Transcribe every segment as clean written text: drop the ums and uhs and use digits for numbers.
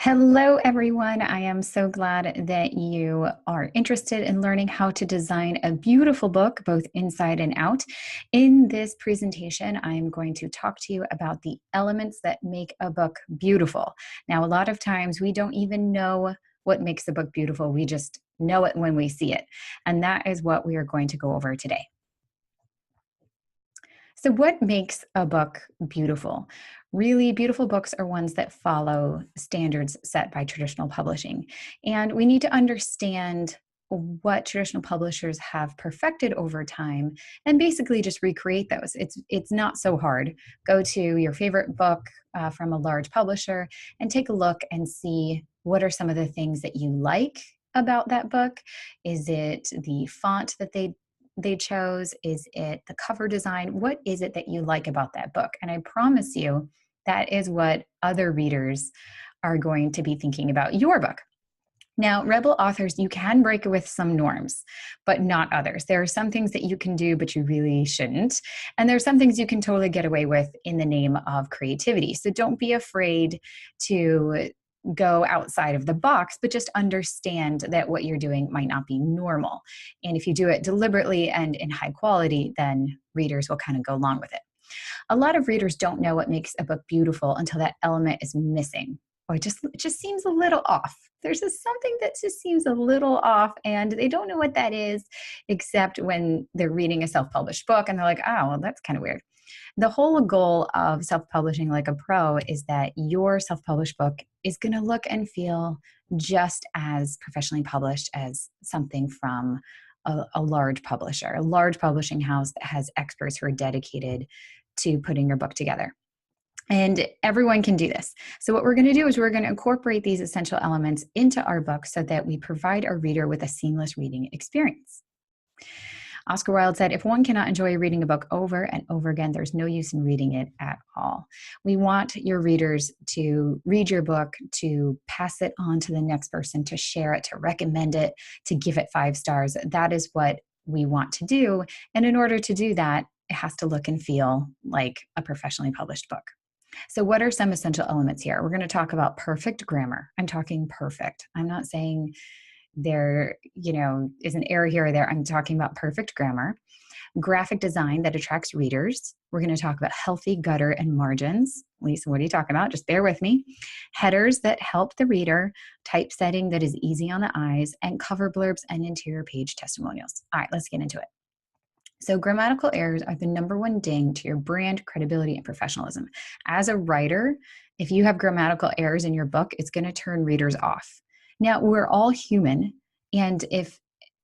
Hello, everyone. I am so glad that you are interested in learning how to design a beautiful book, both inside and out. In this presentation, I am going to talk to you about the elements that make a book beautiful. Now, a lot of times we don't even know what makes a book beautiful. We just know it when we see it. And that is what we are going to go over today. So, what makes a book beautiful? Really beautiful books are ones that follow standards set by traditional publishing. And we need to understand what traditional publishers have perfected over time and basically just recreate those. It's not so hard. Go to your favorite book from a large publisher and take a look and see what are some of the things that you like about that book. Is it the font that they chose? Is it the cover design? What is it that you like about that book? And I promise you, that is what other readers are going to be thinking about your book. Now, rebel authors, you can break with some norms, but not others. There are some things that you can do, but you really shouldn't. And there are some things you can totally get away with in the name of creativity. So don't be afraid to go outside of the box, but just understand that what you're doing might not be normal. And if you do it deliberately and in high quality, then readers will kind of go along with it. A lot of readers don't know what makes a book beautiful until that element is missing, or it just seems a little off. There's just something that just seems a little off, and they don't know what that is, except when they're reading a self-published book and they're like, oh, well, that's kind of weird. The whole goal of self-publishing like a pro is that your self-published book is going to look and feel just as professionally published as something from a large publisher, a large publishing house that has experts who are dedicated to putting your book together. And everyone can do this. So what we're going to do is we're going to incorporate these essential elements into our book so that we provide our reader with a seamless reading experience. Oscar Wilde said, if one cannot enjoy reading a book over and over again, there's no use in reading it at all. We want your readers to read your book, to pass it on to the next person, to share it, to recommend it, to give it 5 stars. That is what we want to do. And in order to do that, it has to look and feel like a professionally published book. So what are some essential elements here? We're going to talk about perfect grammar. I'm talking perfect. I'm not saying there, is an error here or there. I'm talking about perfect grammar. Graphic design that attracts readers. We're going to talk about healthy gutter and margins. Lisa, what are you talking about? Just bear with me. Headers that help the reader, typesetting that is easy on the eyes, and cover blurbs and interior page testimonials. All right, let's get into it. So grammatical errors are the number one ding to your brand, credibility, and professionalism. As a writer, if you have grammatical errors in your book, it's going to turn readers off. Now, we're all human, and if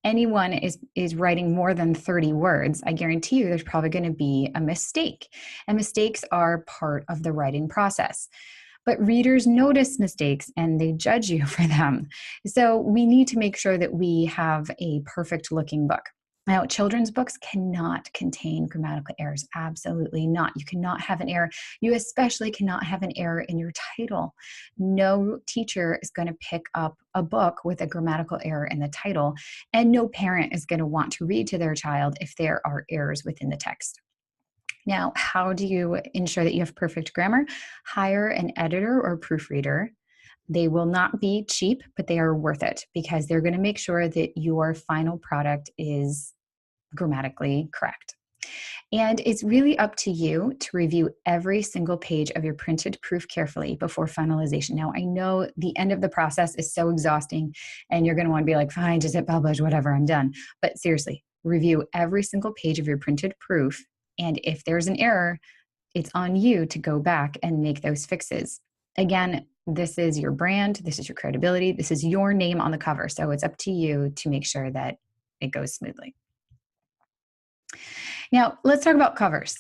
anyone is writing more than 30 words, I guarantee you there's probably going to be a mistake. And mistakes are part of the writing process. But readers notice mistakes and they judge you for them. So we need to make sure that we have a perfect looking book. Now, children's books cannot contain grammatical errors. Absolutely not. You cannot have an error. You especially cannot have an error in your title. No teacher is going to pick up a book with a grammatical error in the title, and no parent is going to want to read to their child if there are errors within the text. Now, how do you ensure that you have perfect grammar? Hire an editor or proofreader. They will not be cheap, but they are worth it because they're going to make sure that your final product is grammatically correct. And it's really up to you to review every single page of your printed proof carefully before finalization. Now, I know the end of the process is so exhausting and you're going to want to be like, fine, just hit publish, whatever, I'm done. But seriously, review every single page of your printed proof. And if there's an error, it's on you to go back and make those fixes. Again, this is your brand, this is your credibility, this is your name on the cover. So it's up to you to make sure that it goes smoothly. Now, let's talk about covers.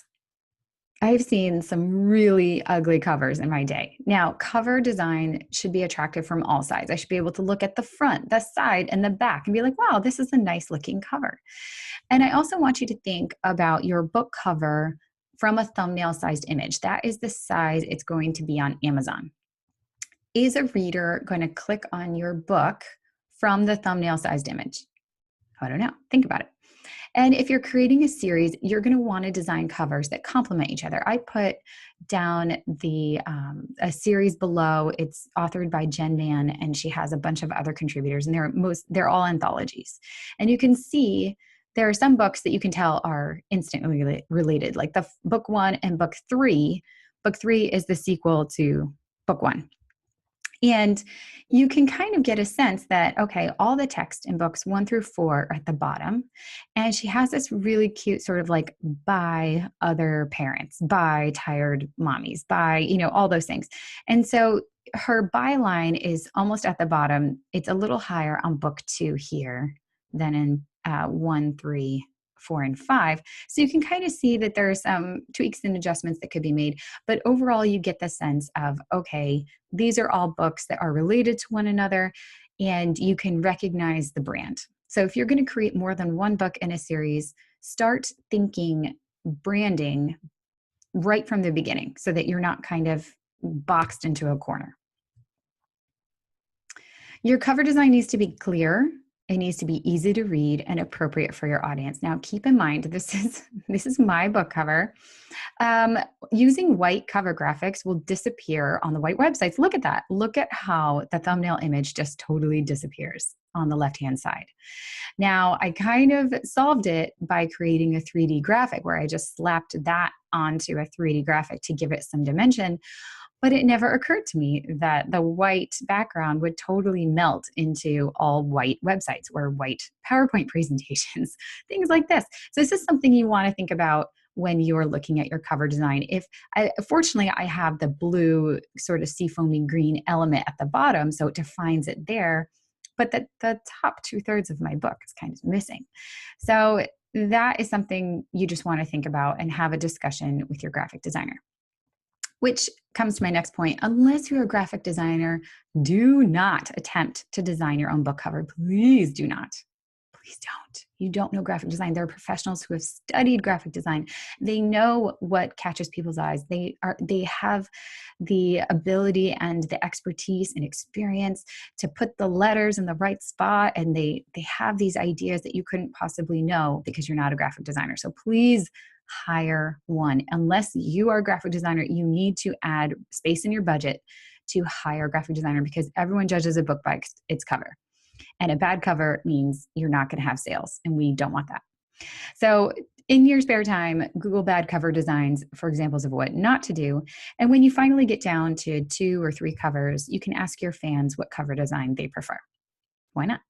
I've seen some really ugly covers in my day. Now, cover design should be attractive from all sides. I should be able to look at the front, the side, and the back and be like, wow, this is a nice looking cover. And I also want you to think about your book cover from a thumbnail sized image. That is the size it's going to be on Amazon. Is a reader going to click on your book from the thumbnail sized image? I don't know. Think about it. And if you're creating a series, you're going to want to design covers that complement each other. I put down the a series below. It's authored by Jen Mann, and she has a bunch of other contributors, and they're all anthologies. And you can see there are some books that you can tell are instantly related, like the book one and book three. Book three is the sequel to book one. And you can kind of get a sense that, okay, all the text in books 1 through 4 are at the bottom. And she has this really cute sort of like by other parents, by tired mommies, by, all those things. And so her byline is almost at the bottom. It's a little higher on book 2 here than in 1, 3, 4, and 5. So you can kind of see that there are some tweaks and adjustments that could be made. But overall, you get the sense of, okay, these are all books that are related to one another, and you can recognize the brand. So if you're going to create more than one book in a series, start thinking branding right from the beginning so that you're not kind of boxed into a corner. Your cover design needs to be clear. It needs to be easy to read and appropriate for your audience. Now, keep in mind, this is my book cover. Using white cover graphics will disappear on the white websites. Look at that. Look at how the thumbnail image just totally disappears on the left-hand side. Now, I kind of solved it by creating a 3D graphic where I just slapped that onto a 3D graphic to give it some dimension. But it never occurred to me that the white background would totally melt into all white websites or white PowerPoint presentations, things like this. So this is something you want to think about when you're looking at your cover design. Fortunately, I have the blue sort of seafoamy green element at the bottom, so it defines it there. But the top 2/3 of my book is kind of missing. So that is something you just want to think about and have a discussion with your graphic designer. Which comes to my next point. Unless you're a graphic designer, do not attempt to design your own book cover. Please do not. Please don't. You don't know graphic design. There are professionals who have studied graphic design. They know what catches people's eyes. They have the ability and the expertise and experience to put the letters in the right spot, and they have these ideas that you couldn't possibly know because you're not a graphic designer. So please hire one. Unless you are a graphic designer, you need to add space in your budget to hire a graphic designer, because everyone judges a book by its cover. And a bad cover means you're not going to have sales, and we don't want that. So in your spare time, Google bad cover designs for examples of what not to do. And when you finally get down to 2 or 3 covers, you can ask your fans what cover design they prefer. Why not?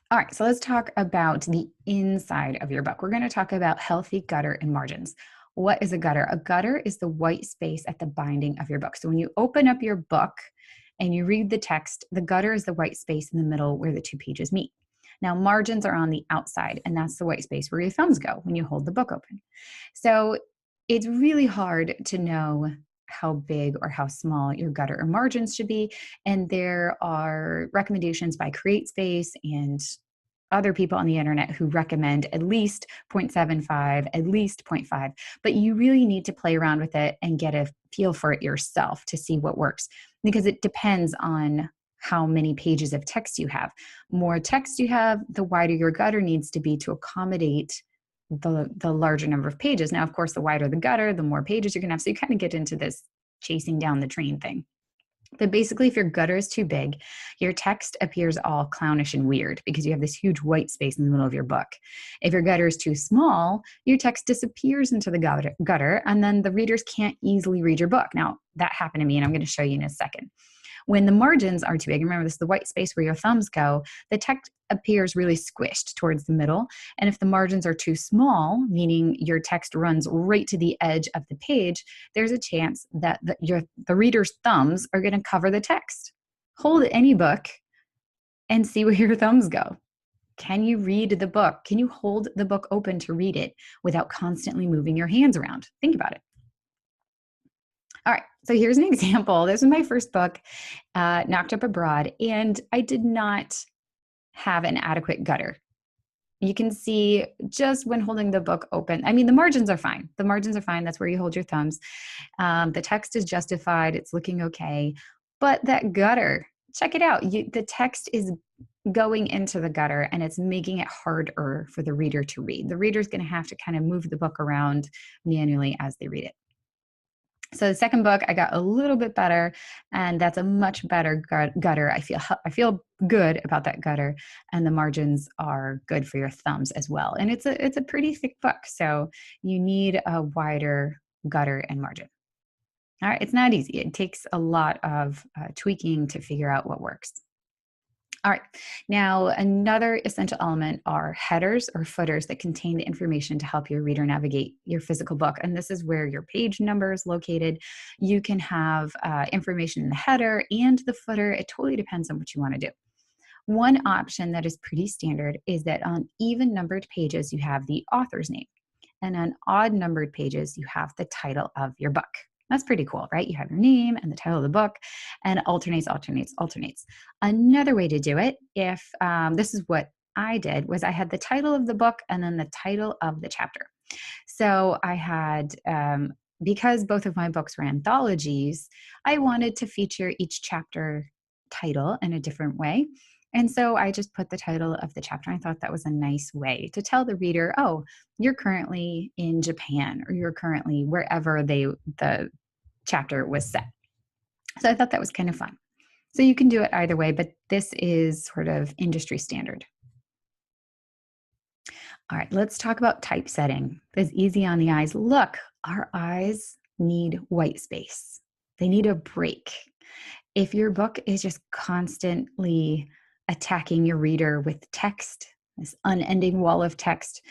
All right, so let's talk about the inside of your book. We're going to talk about healthy gutter and margins. What is a gutter? A gutter is the white space at the binding of your book. So when you open up your book and you read the text, the gutter is the white space in the middle where the 2 pages meet. Now, margins are on the outside, and that's the white space where your thumbs go when you hold the book open. So it's really hard to know how big or how small your gutter or margins should be. And there are recommendations by CreateSpace and other people on the internet who recommend at least 0.75, at least 0.5, but you really need to play around with it and get a feel for it yourself to see what works, because it depends on how many pages of text you have. More text you have, the wider your gutter needs to be to accommodate the larger number of pages. Now, of course, the wider the gutter, the more pages you're going to have. So you kind of get into this chasing down the train thing. But basically, if your gutter is too big, your text appears all clownish and weird because you have this huge white space in the middle of your book. If your gutter is too small, your text disappears into the gutter, and then the readers can't easily read your book. Now, that happened to me, and I'm going to show you in a second. When the margins are too big, remember this is the white space where your thumbs go, the text appears really squished towards the middle. And if the margins are too small, meaning your text runs right to the edge of the page, there's a chance that the reader's thumbs are going to cover the text. Hold any book and see where your thumbs go. Can you read the book? Can you hold the book open to read it without constantly moving your hands around? Think about it. All right, so here's an example. This was my first book, Knocked Up Abroad, and I did not have an adequate gutter. You can see just when holding the book open, I mean, the margins are fine. The margins are fine. That's where you hold your thumbs. The text is justified. It's looking okay. But that gutter, check it out. The text is going into the gutter and it's making it harder for the reader to read. The reader's going to have to kind of move the book around manually as they read it. So the second book, I got a little bit better, and that's a much better gutter. I feel good about that gutter, and the margins are good for your thumbs as well. And it's a pretty thick book, so you need a wider gutter and margin. All right, it's not easy. It takes a lot of tweaking to figure out what works. All right, now another essential element are headers or footers that contain the information to help your reader navigate your physical book. And this is where your page number is located. You can have information in the header and the footer. It totally depends on what you want to do. One option that is pretty standard is that on even numbered pages, you have the author's name. And on odd numbered pages, you have the title of your book. That's pretty cool, right? You have your name and the title of the book, and it alternates. Another way to do it, if this is what I did, was I had the title of the book and then the title of the chapter. So I had, because both of my books were anthologies, I wanted to feature each chapter title in a different way. And so I just put the title of the chapter. I thought that was a nice way to tell the reader, oh, you're currently in Japan, or you're currently wherever the chapter was set. So I thought that was kind of fun. So you can do it either way, but this is sort of industry standard. All right, let's talk about typesetting. It's easy on the eyes. Look, our eyes need white space. They need a break. If your book is just constantly attacking your reader with text, this unending wall of text,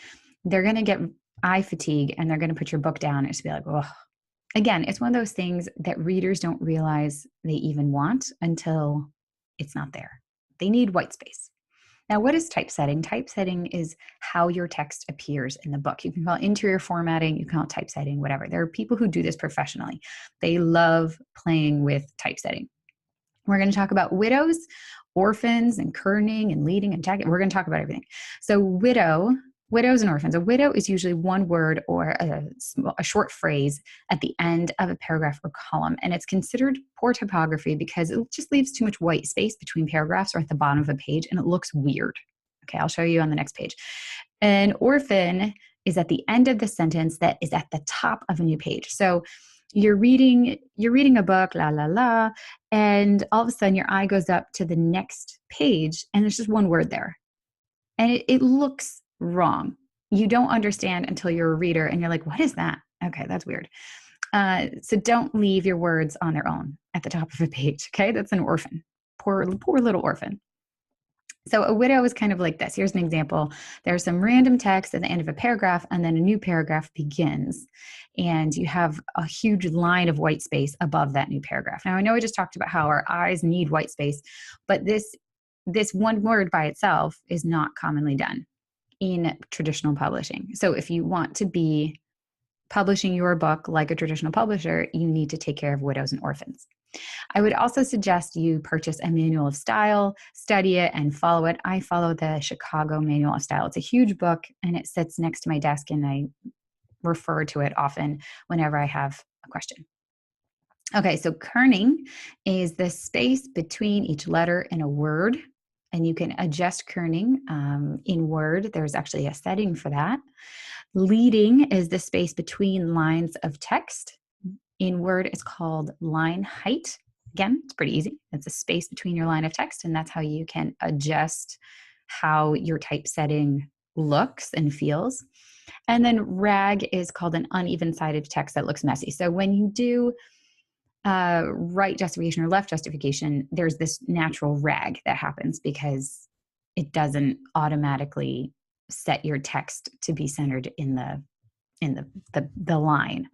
they're going to get eye fatigue and they're going to put your book down and just be like, oh. Again, it's one of those things that readers don't realize they even want until it's not there. They need white space. Now, what is typesetting? Typesetting is how your text appears in the book. You can call it interior formatting, you can call it typesetting, whatever. There are people who do this professionally. They love playing with typesetting. We're going to talk about widows, orphans, and kerning, and leading, and tagging. We're going to talk about everything. So widows and orphans. A widow is usually one word or a short phrase at the end of a paragraph or column. And it's considered poor typography because it just leaves too much white space between paragraphs or at the bottom of a page, and it looks weird. Okay, I'll show you on the next page. An orphan is at the end of the sentence that is at the top of a new page. So you're reading a book, la, la, la, and all of a sudden your eye goes up to the next page and there's just one word there. And it looks wrong. You don't understand until you're a reader and you're like, what is that? Okay, that's weird. So don't leave your words on their own at the top of a page, okay? That's an orphan, poor little orphan. So a widow is kind of like this. Here's an example. There's some random text at the end of a paragraph, and then a new paragraph begins. And you have a huge line of white space above that new paragraph. Now, I know I just talked about how our eyes need white space, but this one word by itself is not commonly done in traditional publishing. So if you want to be publishing your book like a traditional publisher, you need to take care of widows and orphans. I would also suggest you purchase a manual of style, study it, and follow it. I follow the Chicago Manual of Style. It's a huge book, and it sits next to my desk, and I refer to it often whenever I have a question. Okay, so kerning is the space between each letter in a word, and you can adjust kerning in Word. There's actually a setting for that. Leading is the space between lines of text. In Word, it's called line height. Again, it's pretty easy. It's a space between your line of text, and that's how you can adjust how your typesetting looks and feels. And then rag is called an uneven sided text that looks messy. So when you do right justification or left justification, there's this natural rag that happens because it doesn't automatically set your text to be centered in the line.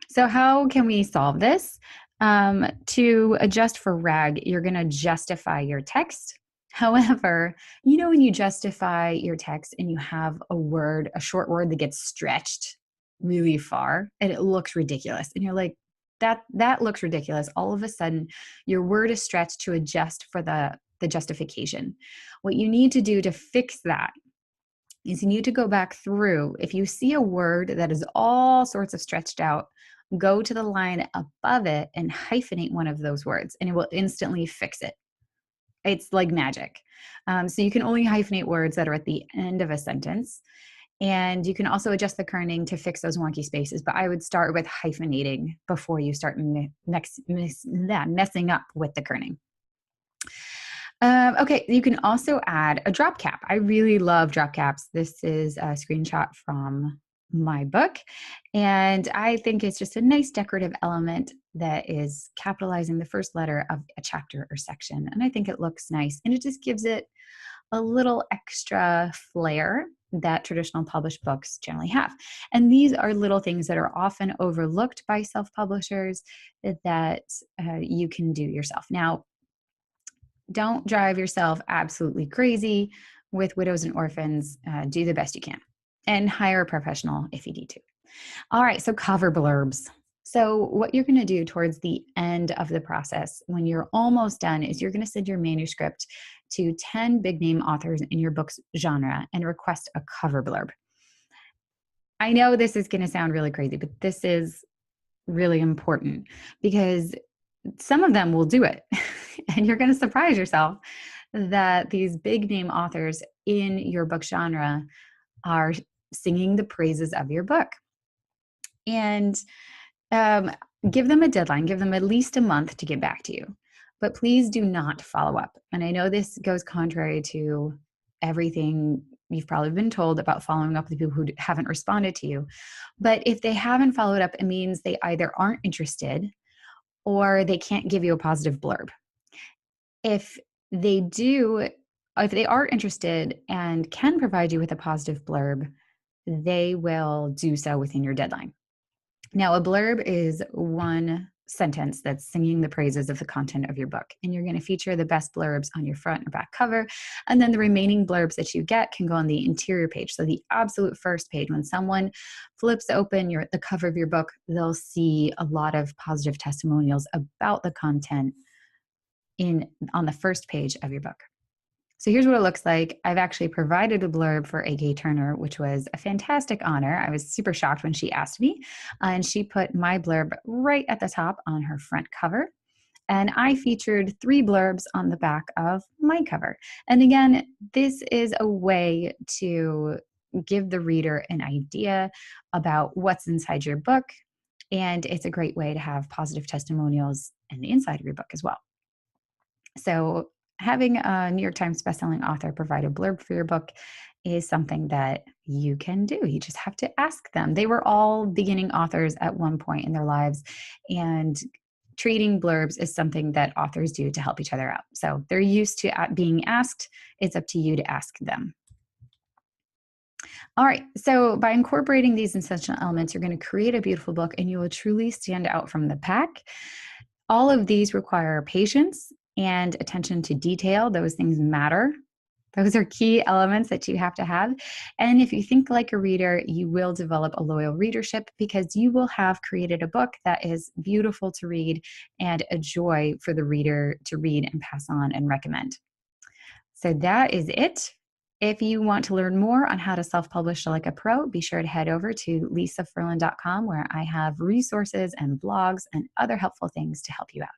So how can we solve this? To adjust for rag, you're going to justify your text. However, when you justify your text and you have a short word that gets stretched really far and it looks ridiculous, and you're like, that looks ridiculous. All of a sudden, your word is stretched to adjust for the justification. What you need to do to fix that is you need to go back through. If you see a word that is all sorts of stretched out, go to the line above it and hyphenate one of those words, and it will instantly fix it. It's like magic. So you can only hyphenate words that are at the end of a sentence. And you can also adjust the kerning to fix those wonky spaces. But I would start with hyphenating before you start messing up with the kerning. Okay, you can also add a drop cap. I really love drop caps. This is a screenshot from my book, and I think it's just a nice decorative element that is capitalizing the first letter of a chapter or section. And I think it looks nice, and it just gives it a little extra flair that traditional published books generally have. And these are little things that are often overlooked by self-publishers that you can do yourself. Now, don't drive yourself absolutely crazy with widows and orphans. Do the best you can and hire a professional if you need to. All right, so cover blurbs. So what you're going to do towards the end of the process, when you're almost done, is you're going to send your manuscript to 10 big name authors in your book's genre and request a cover blurb. I know this is going to sound really crazy, but this is really important because some of them will do it. And you're going to surprise yourself that these big name authors in your book genre are singing the praises of your book. And give them a deadline, give them at least a month to get back to you. But please do not follow up. And I know this goes contrary to everything you've probably been told about following up with people who haven't responded to you. But if they haven't followed up, it means they either aren't interested or they can't give you a positive blurb. If they do, if they are interested and can provide you with a positive blurb, they will do so within your deadline. Now, a blurb is one sentence that's singing the praises of the content of your book, and you're going to feature the best blurbs on your front or back cover, and then the remaining blurbs that you get can go on the interior page. So the absolute first page, when someone flips open the cover of your book, they'll see a lot of positive testimonials about the content on the first page of your book. So here's what it looks like. I've actually provided a blurb for A.K. Turner, which was a fantastic honor. I was super shocked when she asked me, and she put my blurb right at the top on her front cover. And I featured 3 blurbs on the back of my cover. And again, this is a way to give the reader an idea about what's inside your book. And it's a great way to have positive testimonials in the inside of your book as well. So having a New York Times bestselling author provide a blurb for your book is something that you can do. You just have to ask them. They were all beginning authors at one point in their lives, and treating blurbs is something that authors do to help each other out. So they're used to being asked. It's up to you to ask them. All right, so by incorporating these essential elements, you're going to create a beautiful book and you will truly stand out from the pack. All of these require patience and attention to detail. Those things matter. Those are key elements that you have to have. And if you think like a reader, you will develop a loyal readership because you will have created a book that is beautiful to read and a joy for the reader to read and pass on and recommend. So that is it. If you want to learn more on how to self-publish like a pro, be sure to head over to lisafurlan.com where I have resources and blogs and other helpful things to help you out.